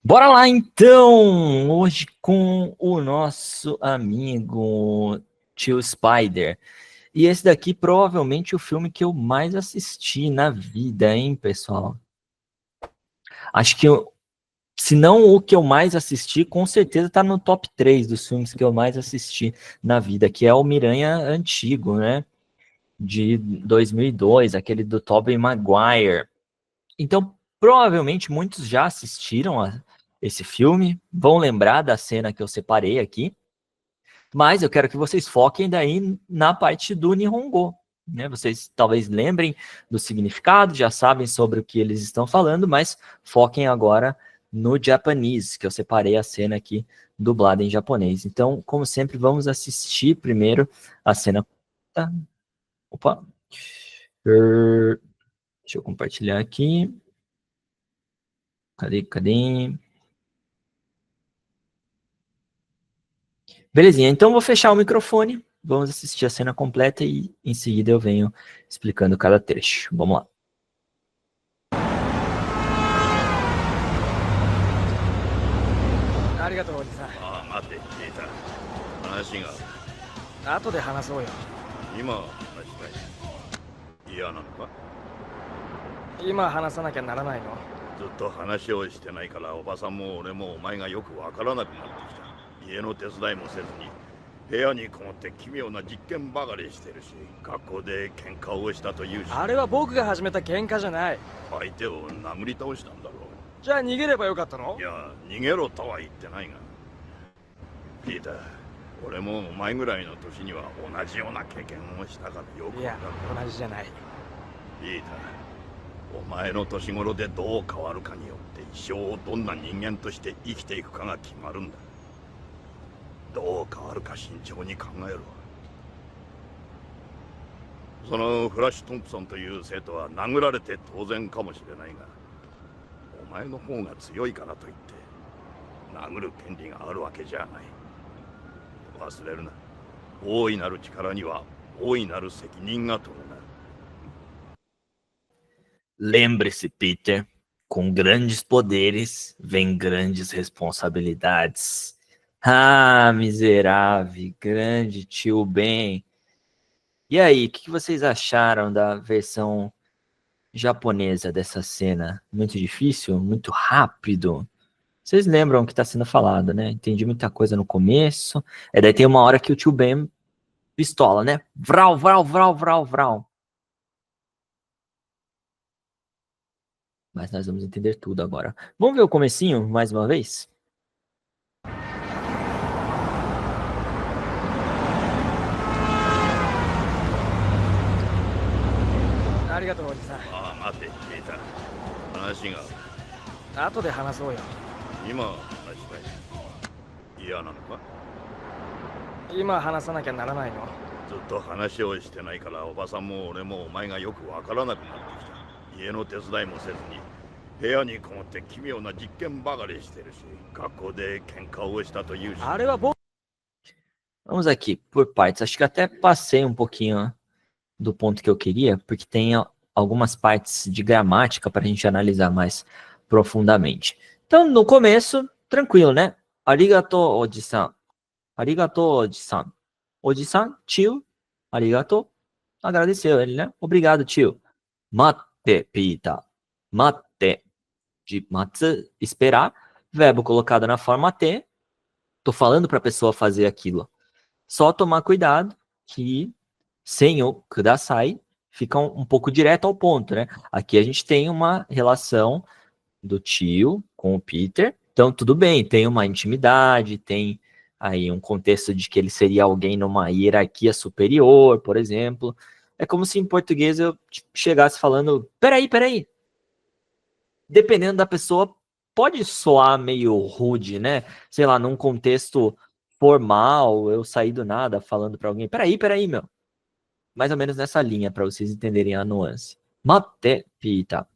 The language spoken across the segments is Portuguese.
Bora lá então, hoje com o nosso amigo Tio Spider. E esse daqui provavelmente o filme que eu mais assisti na vida, hein, pessoal? Acho que, se não o que eu mais assisti, com certeza tá no top 3 dos filmes que eu mais assisti na vida, que é o Miranha antigo, né? De 2002, aquele do Tobey Maguire. Então, provavelmente muitos já assistiram a esse filme, vão lembrar da cena que eu separei aqui, mas eu quero que vocês foquem daí na parte do Nihongo, né? Vocês talvez lembrem do significado, já sabem sobre o que eles estão falando, mas foquem agora no japonês, que eu separei a cena aqui dublada em japonês. Então, como sempre, vamos assistir primeiro a cena. Opa! Deixa eu compartilhar aqui. Cadê? Belezinha, então vou fechar o microfone, vamos assistir a cena completa e em seguida eu venho explicando cada trecho. Vamos lá. ありがとうおじさん。ああ、待て、聞いた。話が後で話そうよ。今話したい。嫌なのか？今話さなきゃならないの？ずっと話をしてないからおばさんも俺もお前がよくわからなくなってきた。家の手伝いもせずに部屋にこもって奇妙な実験ばかりしてるし、学校で喧嘩をしたというし。あれは僕が始めた喧嘩じゃない。相手を殴り倒したんだろう。じゃあ逃げればよかったの？いや、逃げろとは言ってないが。ピーター、俺もお前ぐらいの年には同じような経験をしたからよくいや、わかる。同じじゃない。ピーター、お前の年頃でどう変わるかによって一生どんな人間として生きていくかが決まるんだ。どう変わるか慎重に考えろ。そのフラッシュ・トンプソンという生徒は殴られて当然かもしれないが、お前の方が強いからといって殴る権利があるわけじゃない。忘れるな。大いなる力には大いなる責任が取るな。Lembre-se, Peter, com grandes poderes vem grandes responsabilidades. Ah, miserável, grande tio Ben. E aí, o que vocês acharam da versão japonesa dessa cena? Muito difícil? Muito rápido? Vocês lembram o que está sendo falado, né? Entendi muita coisa no começo. Daí tem uma hora que o tio Ben pistola, né? Vral, vral, vral, vral, vral. Mas nós vamos entender tudo agora. Vamos ver o comecinho mais uma vez? ありがとうおじさん。ああ、待て、聞いた。話が後で話そうよ。今話したい。嫌なのか？今話さなきゃならないの？ずっと話をしてないからおばさんも俺もお前がよくわからなくなってきた。家の手伝いもせずに部屋にこもって奇妙な実験ばかりしてるし、学校で喧嘩をしたというし。あれは僕。 Vamos aqui, por partes. Acho que até passei um pouquinho do ponto que eu queria, porque tem algumas partes de gramática para a gente analisar mais profundamente. Então, no começo, tranquilo, né? Arigato, oji-san. Arigato, oji-san. Oji-san, tio. Arigato. Agradeceu ele, né? Obrigado, tio. Matte, Pita. Matte. De matsu, esperar. Verbo colocado na forma T. Tô falando para a pessoa fazer aquilo. Só tomar cuidado que sem o kudasai fica um pouco direto ao ponto, né? Aqui a gente tem uma relação do tio com o Peter, então tudo bem, tem uma intimidade, tem aí um contexto de que ele seria alguém numa hierarquia superior, por exemplo. É como se em português eu chegasse falando, peraí. Dependendo da pessoa, pode soar meio rude, né? Sei lá, num contexto formal, eu sair do nada falando para alguém, peraí, meu. Mais ou menos nessa linha, para vocês entenderem a nuance. Mate, pita.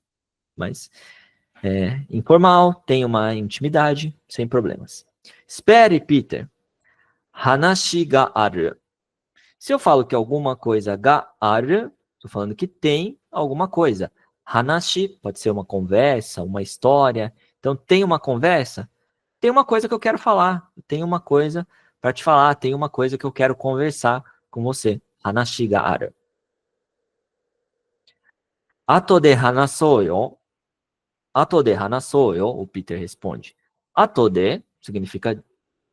Mas informal, tem uma intimidade, sem problemas. Espere, Peter. Hanashi ga aru. Se eu falo que alguma coisa ga aru, estou falando que tem alguma coisa. Hanashi pode ser uma conversa, uma história. Então, tem uma conversa? Tem uma coisa que eu quero falar. Tem uma coisa para te falar. Tem uma coisa que eu quero conversar com você. Hanashi ga aru. Ato de hanasou yo. Ato de hanasou yo, o Peter responde. Ato de significa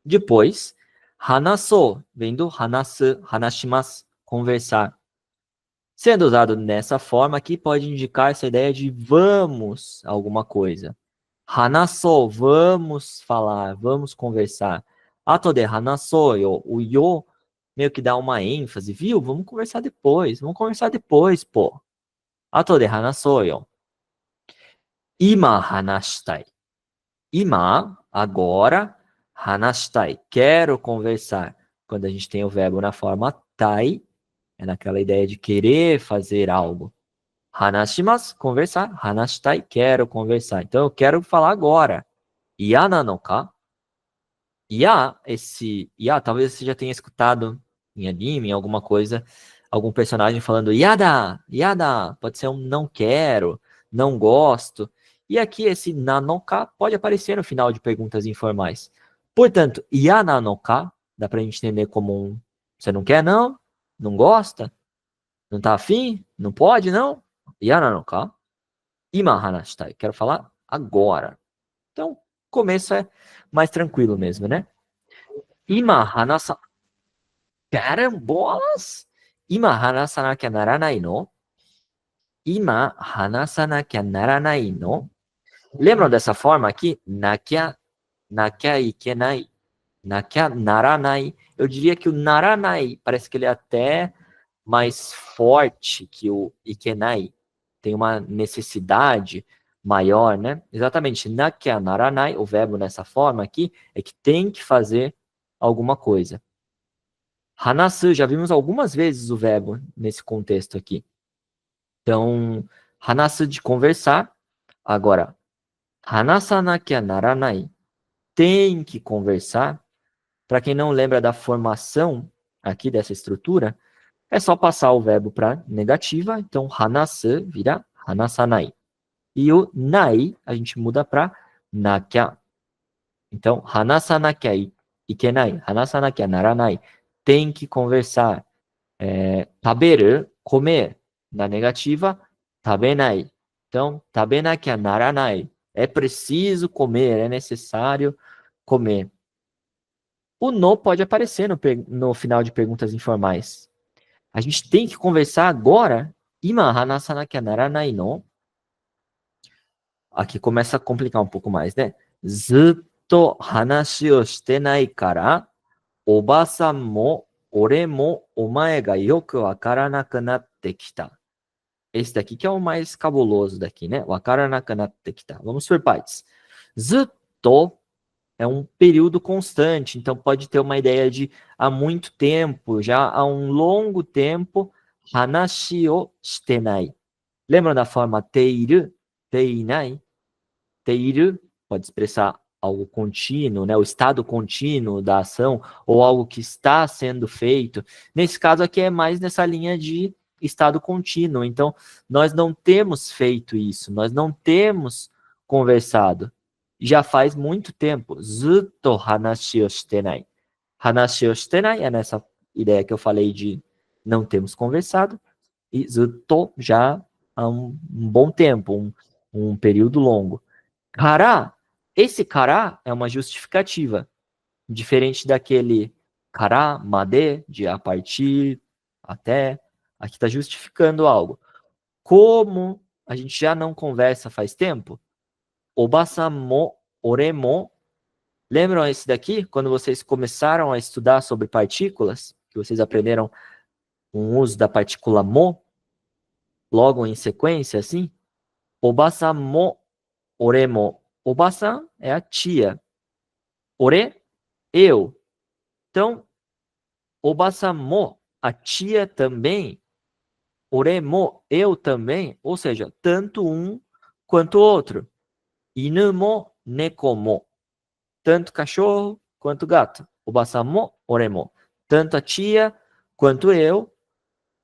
depois. Hanasou vem do hanasu, hanashimasu, conversar. Sendo usado nessa forma aqui, pode indicar essa ideia de vamos alguma coisa. Hanasou, vamos falar, vamos conversar. Ato de hanasou yo, o yo meio que dá uma ênfase, viu? Vamos conversar depois, pô. Ato de hanasou yo. Ima hanashitai. Ima, agora, hanashitai, quero conversar. Quando a gente tem o verbo na forma tai, é naquela ideia de querer fazer algo. Hanashimasu, conversar. Hanashitai, quero conversar. Então, eu quero falar agora. Ia nanoka? Ia, esse ia, talvez você já tenha escutado em anime, em alguma coisa, algum personagem falando yada, yada. Pode ser um não quero, não gosto. E aqui esse nanoka pode aparecer no final de perguntas informais. Portanto, ia nanoka, dá pra gente entender como um você não quer, não? Não gosta? Não tá afim? Não pode, não? Ia nanoka? Ima hanashitai. Quero falar agora. Então, começo é mais tranquilo mesmo, né? Ima hanasa... Carambolas! Ima hanasanakia naranai no? Ima hanasanakia naranai no? Lembram dessa forma aqui? Nakia, nakia ikenai. Nakia naranai. Eu diria que o naranai parece que ele é até mais forte que o ikenai. Tem uma necessidade maior, né? Exatamente. Nakia naranai, o verbo nessa forma aqui, é que tem que fazer alguma coisa. Hanasu, já vimos algumas vezes o verbo nesse contexto aqui. Então, hanasu de conversar. Agora, hanasanakia naranai, tem que conversar. Para quem não lembra da formação aqui dessa estrutura, é só passar o verbo para negativa. Então, hanasu vira hanasanai. E o nai, a gente muda para nakia. Então, hanasanakia ikenai, hanasanakia naranai. Tem que conversar. Taberu, comer. Na negativa, tabenai. Então, tabenakia naranai. É preciso comer, é necessário comer. O no pode aparecer no final de perguntas informais. A gente tem que conversar agora. Ima hanasanakia naranai no. Aqui começa a complicar um pouco mais, né? Zutto hanashi o shite nai kara, oba-san mo ore mo omae ga yoku wakaranaku natte kita. Esse daqui que é o mais cabuloso daqui, né? Wakaranaku natte kita. Vamos por partes. Zutto é um período constante, então pode ter uma ideia de há muito tempo, já há um longo tempo, hanashi o shite nai. Lembram da forma teiru, teinai? Teiru pode expressar algo contínuo, né? O estado contínuo da ação, ou algo que está sendo feito. Nesse caso aqui é mais nessa linha de estado contínuo. Então, nós não temos feito isso, nós não temos conversado. Já faz muito tempo. Zutto hanashi o shitenai. Hanashi o shitenai é nessa ideia que eu falei de não temos conversado. E zutto já há um bom tempo, um período longo. Kara, esse kara é uma justificativa, diferente daquele kara, made, de a partir, até, aqui está justificando algo. Como a gente já não conversa faz tempo, oba-san mo, ore mo, lembram esse daqui? Quando vocês começaram a estudar sobre partículas, que vocês aprenderam o uso da partícula mo, logo em sequência, assim, oba-san mo, ore mo. Oba-san é a tia. Ore, eu. Então, oba-san mo, a tia também. Ore mo, eu também. Ou seja, tanto um quanto o outro. Inu mo, neko mo. Tanto cachorro quanto gato. Oba-san mo, ore mo. Tanto a tia quanto eu.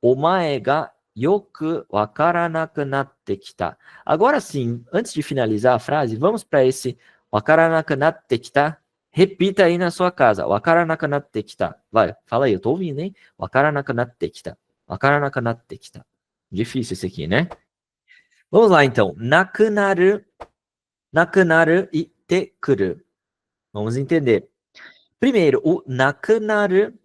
Omae ga yoku wakaranaku natte kita. Agora sim, antes de finalizar a frase, vamos para esse wakaranaku natte kita. Repita aí na sua casa. Wakaranaku natte kita. Vai, fala aí, eu tô ouvindo, hein? Wakaranaku natte kita. Wakaranaku natte kita. Difícil esse aqui, né? Vamos lá, então. Nakunaru, nakunaru e tekuru. Vamos entender. Primeiro, o nakunaru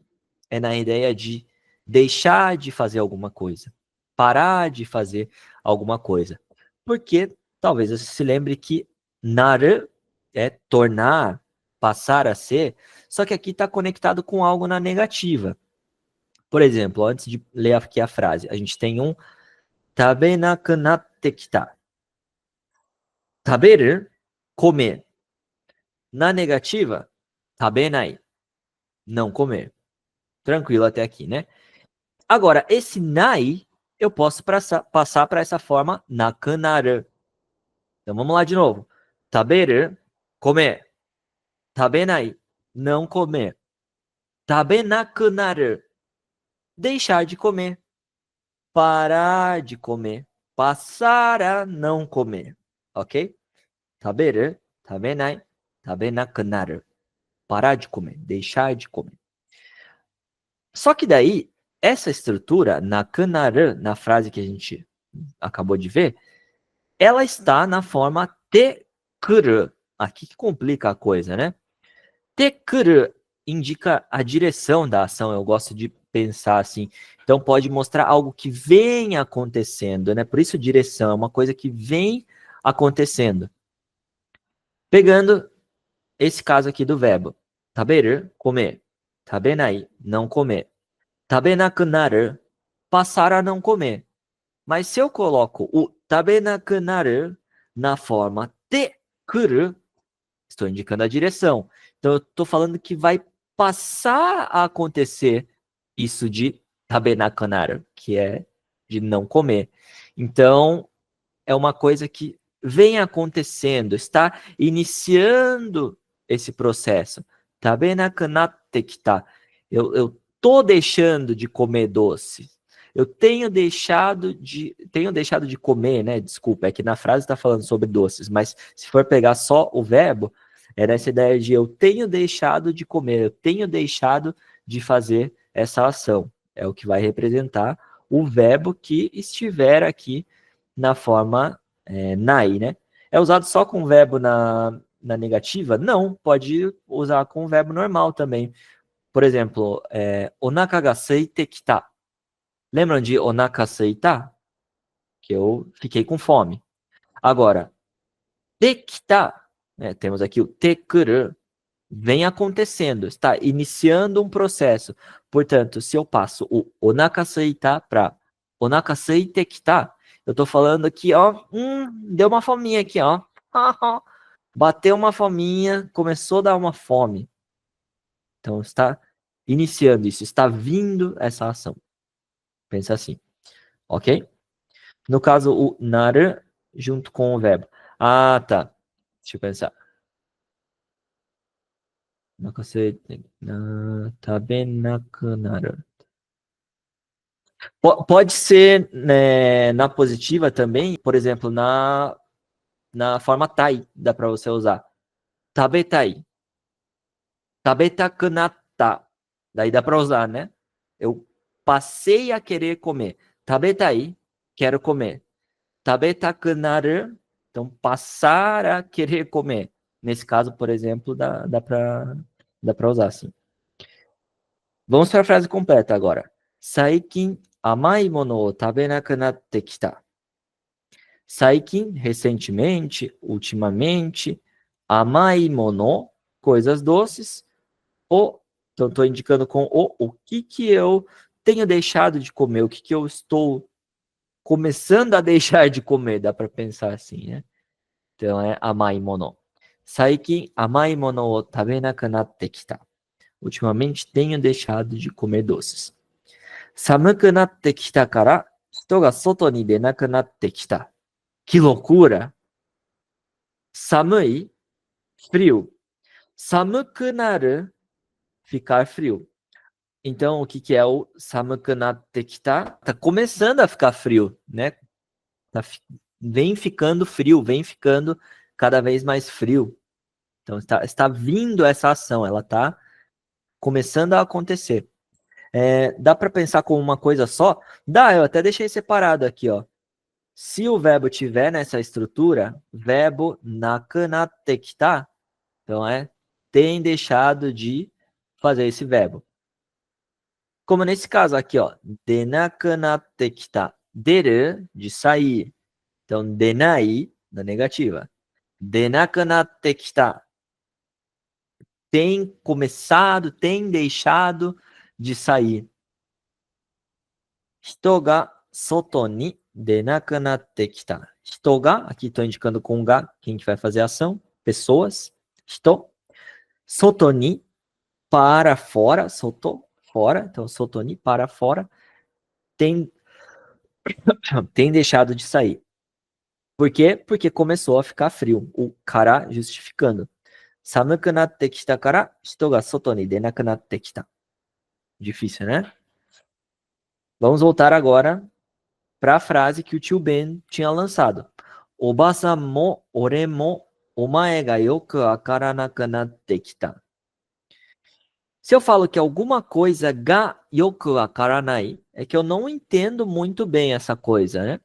é na ideia de deixar de fazer alguma coisa. Parar de fazer alguma coisa. Porque talvez você se lembre que naru é tornar, passar a ser, só que aqui está conectado com algo na negativa. Por exemplo, antes de ler aqui a frase, a gente tem um tabenaku natte kita. Taberu, comer. Na negativa, tabenai, não comer. Tranquilo até aqui, né? Agora, esse nai, eu posso passar para essa forma nakunaru. Então, vamos lá de novo. Taberu, comer. Tabenai, não comer. Tabenakunaru, deixar de comer. Parar de comer. Passar a não comer. Ok? Taberu, tabenai, tabenakunaru. Parar de comer, deixar de comer. Só que daí, essa estrutura, nakunaru, na frase que a gente acabou de ver, ela está na forma tekuru. Aqui que complica a coisa, né? Tekuru indica a direção da ação, eu gosto de pensar assim. Então pode mostrar algo que vem acontecendo, né? Por isso direção é uma coisa que vem acontecendo. Pegando esse caso aqui do verbo. Taberu, comer. Tabenai, não comer. Tabenakunaru, passar a não comer. Mas se eu coloco o tabenakunaru na forma tekuru, estou indicando a direção. Então eu estou falando que vai passar a acontecer isso de tabenakunaru, que é de não comer. Então é uma coisa que vem acontecendo, está iniciando esse processo. Tabenakunatte kita. Eu tô deixando de comer doce. Eu tenho deixado de comer, né? Desculpa, é que na frase está falando sobre doces, mas se for pegar só o verbo, é nessa ideia de eu tenho deixado de comer, eu tenho deixado de fazer essa ação. É o que vai representar o verbo que estiver aqui na forma nai, né? É usado só com o verbo na negativa? Não, pode usar com o verbo normal também. Por exemplo, onaka ga seite kita. Lembram de onaka seita? Que eu fiquei com fome. Agora, tekita, né, temos aqui o tekuru, vem acontecendo, está iniciando um processo. Portanto, se eu passo o onaka seita para onaka seite kita, eu estou falando aqui, ó, deu uma fominha aqui, ó. Bateu uma fominha, começou a dar uma fome. Então, está iniciando isso, está vindo essa ação. Pensa assim, ok? No caso, o naru junto com o verbo. Ah, tá. Deixa eu pensar. Tabenakunaru. Pode ser, né, na positiva também, por exemplo, na forma tai, dá para você usar. Tabetai. Tabetakunatta. Daí dá para usar, né? Eu passei a querer comer. Tabetai, quero comer. Tabetakunaru, então passar a querer comer. Nesse caso, por exemplo, dá para usar assim. Vamos para a frase completa agora. Saikin amai mono o tabenaku natte kita. Saikin, recentemente, ultimamente, amai mono, coisas doces, então estou indicando com o que eu tenho deixado de comer, o que eu estou começando a deixar de comer, dá para pensar assim, né? Então é amai mono. Saikin amai mono o tabenaku natte kita. Ultimamente tenho deixado de comer doces. Samuku natte kita kara hito ga soto ni denaku natte kita. Que loucura! Samui, frio. Samuku naru, ficar frio. Então, o que que é o samuku natte kita? Tá começando a ficar frio, né? Vem ficando frio, vem ficando cada vez mais frio. Então, está vindo essa ação, ela está começando a acontecer. Dá para pensar como uma coisa só? Dá, eu até deixei separado aqui, ó. Se o verbo tiver nessa estrutura, verbo nakunatte kita, então tem deixado de fazer esse verbo. Como nesse caso aqui, ó, denakunatte kita. Deru, de sair. Então, denai, na negativa. Denakunatte kita. Tem começado, tem deixado de sair. Hito ga soto ni denakunatte kita. Hito ga, aqui estou indicando com ga, quem que vai fazer a ação? Pessoas. Hito. Soto ni, para fora. Soto, fora. Então, soto ni, para fora. Tem deixado de sair. Por quê? Porque começou a ficar frio. O kara justificando. Samuku natte kita kara, hito ga soto ni denaku natte kita. Difícil, né? Vamos voltar agora para a frase que o tio Ben tinha lançado. Oba-san mo ore mo omae ga yoku wakaranaku natte kita. Se eu falo que alguma coisa ga yoku wakaranai, é que eu não entendo muito bem essa coisa, né?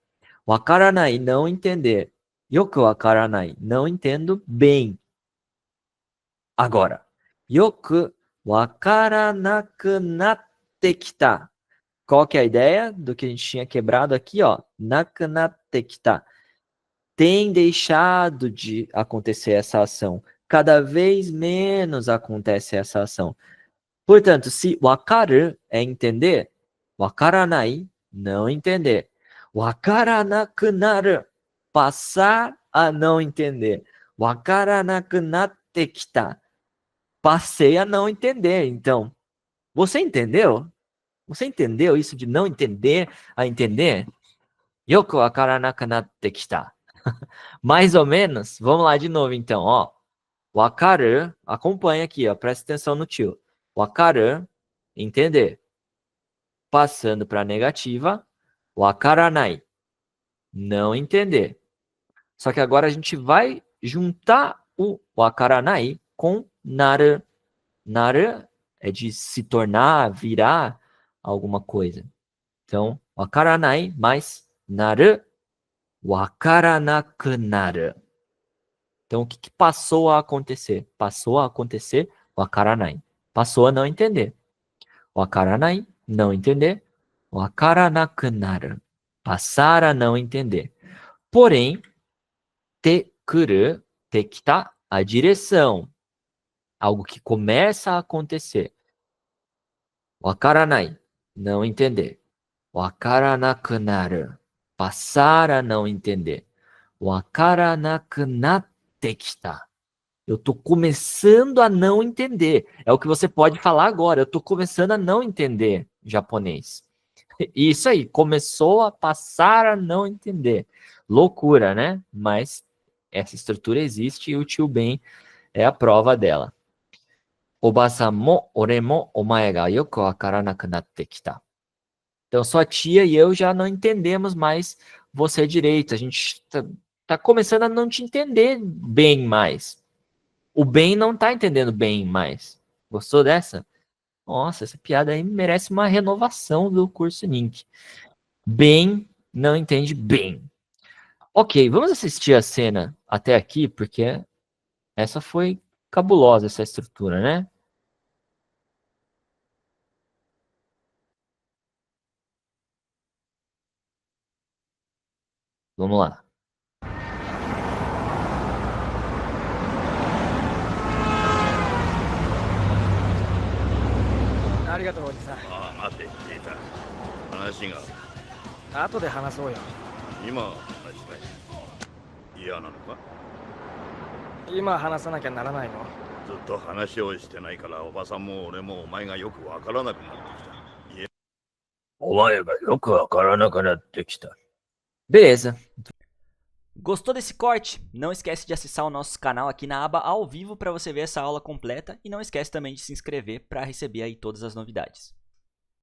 Wakaranai, não entender. Yoku wakaranai, não entendo bem. Agora, yoku wakaranaku natte kita. Qual que é a ideia do que a gente tinha quebrado aqui, ó? Nakunatte kita. Tem deixado de acontecer essa ação. Cada vez menos acontece essa ação. Portanto, se wakaru é entender, wakaranai, não entender. Wakaranaku naru, passar a não entender. Wakaranaku natte kita, passei a não entender. Então, você entendeu? Você entendeu isso de não entender a entender? Yoku wakaranaku natte kita. Mais ou menos. Vamos lá de novo então, ó. Wakaru, acompanha aqui, ó, presta atenção no tio. Wakaru, entender. Passando para a negativa, wakaranai, não entender. Só que agora a gente vai juntar o wakaranai com naru. Naru é de se tornar, virar alguma coisa. Então, wakaranai mais naru, wakaranaku naru. Então, o que passou a acontecer? Passou a acontecer wakaranai. Passou a não entender. Wakaranai, não entender. Wakaranaku naru, passar a não entender. Porém, te kuru, te kita, a direção. Algo que começa a acontecer. Wakaranai, não entender. Wakaranaku naru, passar a não entender. Wakaranaku natte kita. Eu tô começando a não entender. É o que você pode falar agora. Eu tô começando a não entender japonês. Isso aí, começou a passar a não entender. Loucura, né? Mas essa estrutura existe e o tio Ben é a prova dela. Oba-san mo ore mo omae ga yoku wakaranaku natte kita. Então, sua tia e eu já não entendemos mais você direito. A gente tá começando a não te entender bem mais. O Ben não tá entendendo bem mais. Gostou dessa? Nossa, essa piada aí merece uma renovação do curso Nink. Ben não entende bem. Ok, vamos assistir a cena até aqui, porque essa foi cabulosa, essa estrutura, né? Vamos lá. ありがとうおじさん。ああ、待て、ジータ。話が。後で話そうよ。今話したい。嫌なのか？今話さなきゃならないの？ずっと話をしてないから、おばさんも俺もお前がよくわからなくなってきた。お前がよくわからなくなってきた。 Beleza. Gostou desse corte? Não esquece de acessar o nosso canal aqui na aba ao vivo para você ver essa aula completa e não esquece também de se inscrever para receber aí todas as novidades.